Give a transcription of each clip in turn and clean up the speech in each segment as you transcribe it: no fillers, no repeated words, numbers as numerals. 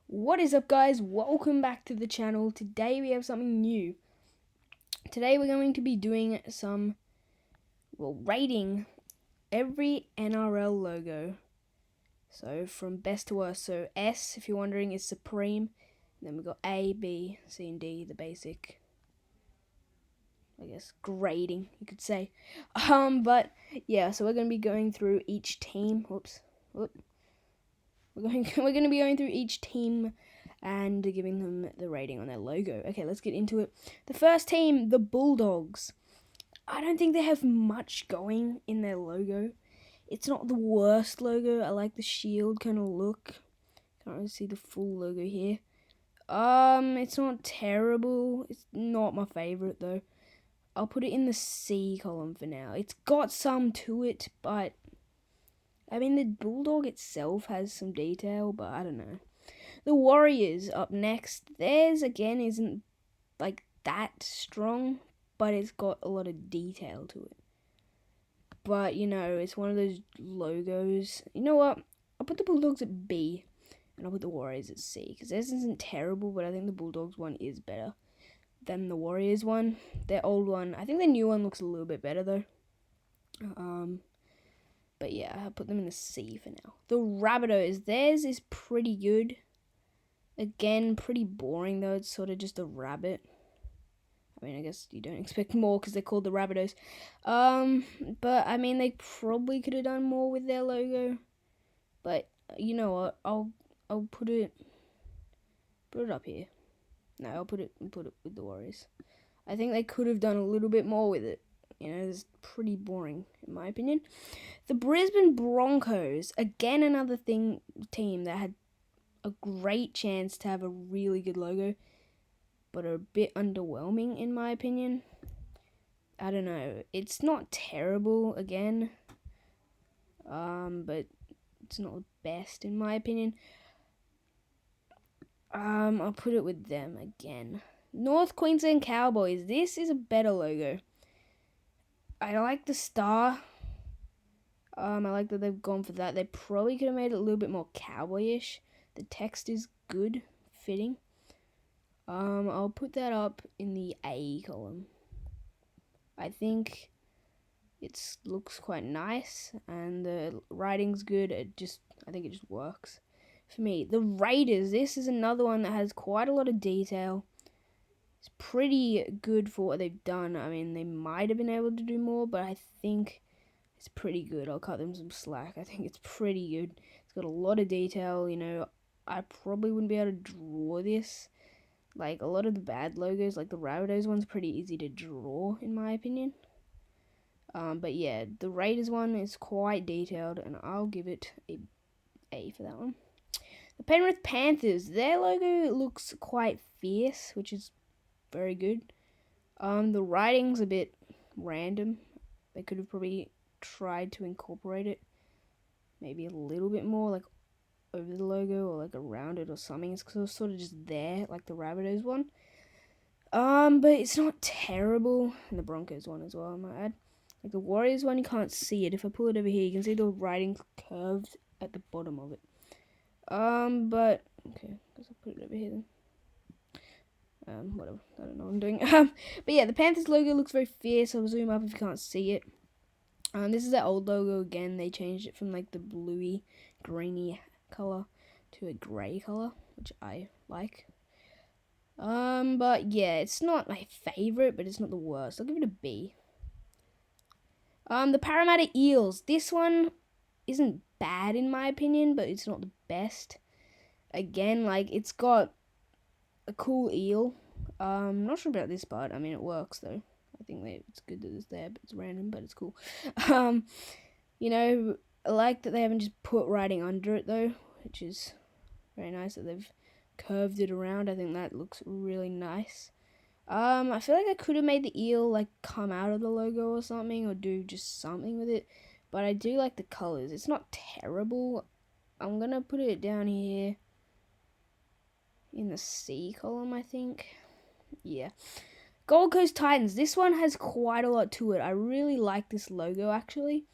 What is up, guys? Welcome back to the channel. Today we have something new. Today we're going to be doing rating every NRL logo. So from best to worst. So S, if you're wondering, is Supreme. And then we've got A, B, C, and D, the basic, I guess, grading, you could say. But yeah, so we're going to be going through each team. We're going to be going through each team and giving them the rating on their logo. Okay, let's get into it. The first team, the Bulldogs. I don't think they have much going in their logo. It's not the worst logo. I like the shield kind of look. Can't really see the full logo here. It's not terrible. It's not my favorite though. I'll put it in the C column for now. It's got some to it, but I mean the Bulldog itself has some detail, but I don't know. The Warriors up next. Theirs again isn't like that strong, but it's got a lot of detail to it. But you know, it's one of those logos. You know what? I'll put the Bulldogs at B, and I'll put the Warriors at C because theirs isn't terrible, but I think the Bulldogs one is better than the Warriors one. Their old one, I think the new one looks a little bit better though. But yeah, I'll put them in the C for now. The Rabbitohs, theirs is pretty good. Again, pretty boring though. It's sort of just a rabbit. I mean, I guess you don't expect more because they're called the Rabbitohs. But I mean, they probably could have done more with their logo. But you know what? I'll put it up here. No, I'll put it with the Warriors. I think they could have done a little bit more with it. You know, it's pretty boring in my opinion. The Brisbane Broncos, again another team that had a great chance to have a really good logo, but are a bit underwhelming in my opinion. I don't know. It's not terrible again, but it's not the best in my opinion. I'll put it with them again. North Queensland Cowboys. This is a better logo. I like the star. I like that they've gone for that. They probably could have made it a little bit more cowboyish. The text is good, fitting. I'll put that up in the A column. I think it looks quite nice and the writing's good. I think it just works for me. The Raiders, this is another one that has quite a lot of detail. It's pretty good for what they've done. I mean, they might have been able to do more, but I think it's pretty good. I'll cut them some slack. I think it's pretty good. It's got a lot of detail. You know, I probably wouldn't be able to draw this. Like, a lot of the bad logos, like the Rabbitohs one's pretty easy to draw, in my opinion. But yeah, the Raiders one is quite detailed, and I'll give it A for that one. The Penrith Panthers, their logo looks quite fierce, which is very good. The writing's a bit random. They could have probably tried to incorporate it maybe a little bit more, like over the logo or like around it or something. It's sort of just there, like the Rabbitohs one. But it's not terrible. And the Broncos one as well, I might add. Like the Warriors one, you can't see it. If I pull it over here, you can see the writing curved at the bottom of it. But okay, I guess I'll put it over here then. Whatever. I don't know what I'm doing. But yeah, the Panthers logo looks very fierce. I'll zoom up if you can't see it. This is their old logo again. They changed it from like the bluey, greeny color to a grey color, which I like. But yeah, it's not my favorite, but it's not the worst. I'll give it a B. The Parramatta Eels. This one isn't bad in my opinion, but it's not the best. Again, like it's got a cool eel. Not sure about this part. I mean, it works though. I think it's good that it's there, but it's random, but it's cool. You know, I like that they haven't just put writing under it though, which is very nice that they've curved it around. I think that looks really nice. I feel like I could have made the eel like come out of the logo or something, or do just something with it. But I do like the colors. It's not terrible. I'm gonna put it down here in the C column, I think. Yeah. Gold Coast Titans. This one has quite a lot to it. I really like this logo actually.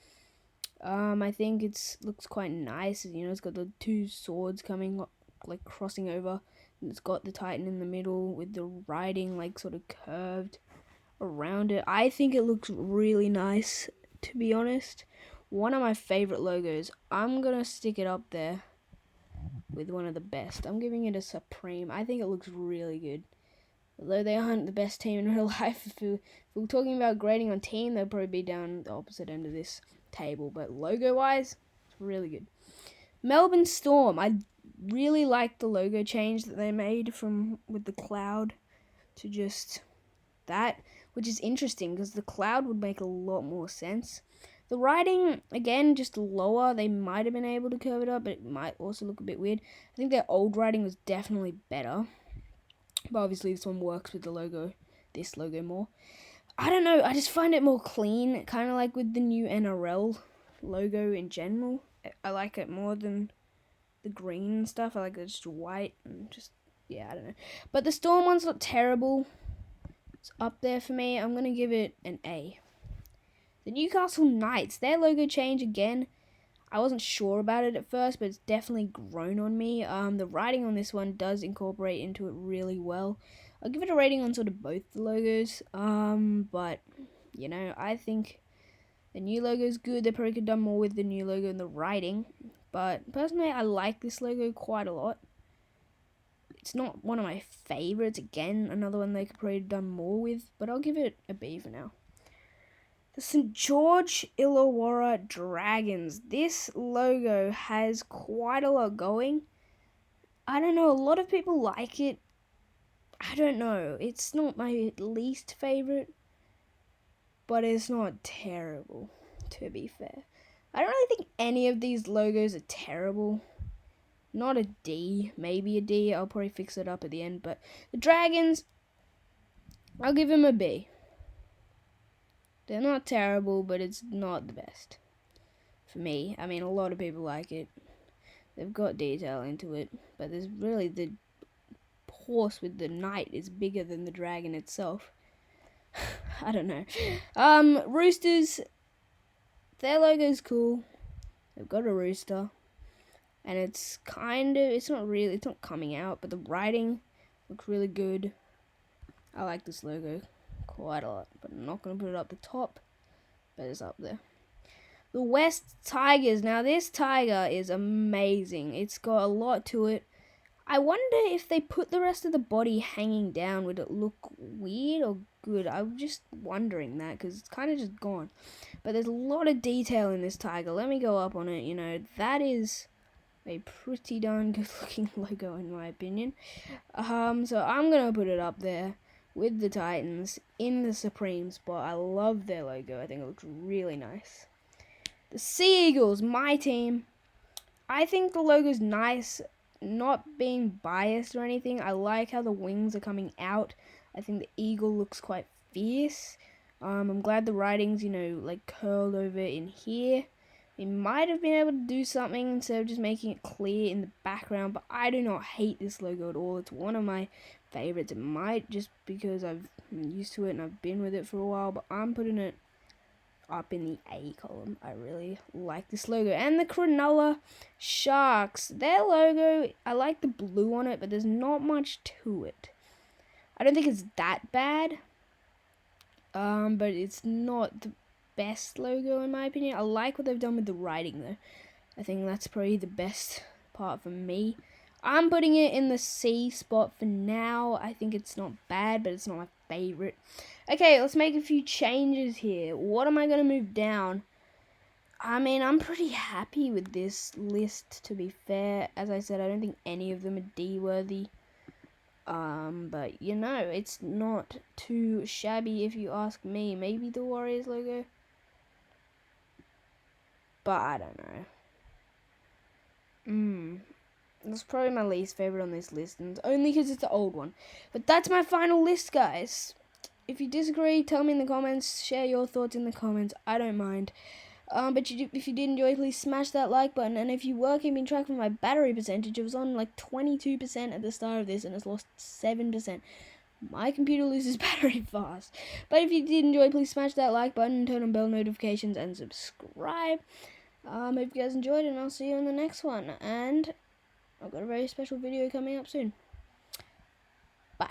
I think it looks quite nice. You know, it's got the two swords coming like crossing over. And it's got the Titan in the middle with the writing like sort of curved around it. I think it looks really nice, to be honest. One of my favorite logos. I'm gonna stick it up there with one of the best. I'm giving it a Supreme. I think it looks really good. Although they aren't the best team in real life, if we're talking about grading on team, they'll probably be down the opposite end of this table. But logo-wise, it's really good. Melbourne Storm. I really like the logo change that they made from with the cloud to just that, which is interesting because the cloud would make a lot more sense. The writing, again, just lower. They might have been able to curve it up, but it might also look a bit weird. I think their old writing was definitely better. But obviously this one works with the logo, this logo more. I don't know, I just find it more clean, kind of like with the new NRL logo in general. I like it more than the green and stuff. I like it just white and just, yeah, I don't know. But the Storm one's not terrible. It's up there for me. I'm going to give it an A. The Newcastle Knights, their logo change again. I wasn't sure about it at first, but it's definitely grown on me. The writing on this one does incorporate into it really well. I'll give it a rating on sort of both the logos. But, you know, I think the new logo is good. They probably could have done more with the new logo and the writing. But personally, I like this logo quite a lot. It's not one of my favorites. Again, another one they could probably have done more with. But I'll give it a B for now. The St. George Illawarra Dragons. This logo has quite a lot going. I don't know, a lot of people like it. I don't know, it's not my least favorite, but it's not terrible, to be fair. I don't really think any of these logos are terrible. Not a D, maybe a D. I'll probably fix it up at the end, but the Dragons, I'll give them a B. They're not terrible, but it's not the best for me. I mean, a lot of people like it. They've got detail into it, but there's really the horse with the knight is bigger than the dragon itself. I don't know. Roosters, their logo's cool. They've got a rooster, and it's not coming out, but the writing looks really good. I like this logo quite a lot, but I'm not going to put it up the top, but it's up there. The West Tigers. Now this tiger is amazing. It's got a lot to it. I wonder if they put the rest of the body hanging down, would it look weird or good? I'm just wondering that because it's kind of just gone. But there's a lot of detail in this tiger. Let me go up on it. You know, that is a pretty darn good looking logo in my opinion. So I'm going to put it up there with the Titans in the Supreme spot. I love their logo. I think it looks really nice. The Sea Eagles, my team. I think the logo's nice, not being biased or anything. I like how the wings are coming out. I think the eagle looks quite fierce. I'm glad the writing's, you know, like curled over in here. They might have been able to do something instead of just making it clear in the background, but I do not hate this logo at all. It's one of my favorites. It might just because I've been used to it and I've been with it for a while, but I'm putting it up in the A column. I really like this logo. And the Cronulla Sharks, their logo, I like the blue on it, but there's not much to it. I don't think it's that bad, but it's not the best logo in my opinion. I like what they've done with the writing though. I think that's probably the best part for me. I'm putting it in the C spot for now. I think it's not bad, but it's not my favorite. Okay, let's make a few changes here. What am I going to move down? I mean, I'm pretty happy with this list, to be fair. As I said, I don't think any of them are D-worthy. But, you know, it's not too shabby if you ask me. Maybe the Warriors logo. But I don't know. That's probably my least favorite on this list, and only because it's the old one. But that's my final list, guys. If you disagree, tell me in the comments. Share your thoughts in the comments. I don't mind. But if you did enjoy, please smash that like button. And if you were keeping track of my battery percentage, it was on like 22% at the start of this, and it's lost 7%. My computer loses battery fast. But if you did enjoy, please smash that like button, turn on bell notifications, and subscribe. Hope you guys enjoyed, and I'll see you in the next one. And I've got a very special video coming up soon.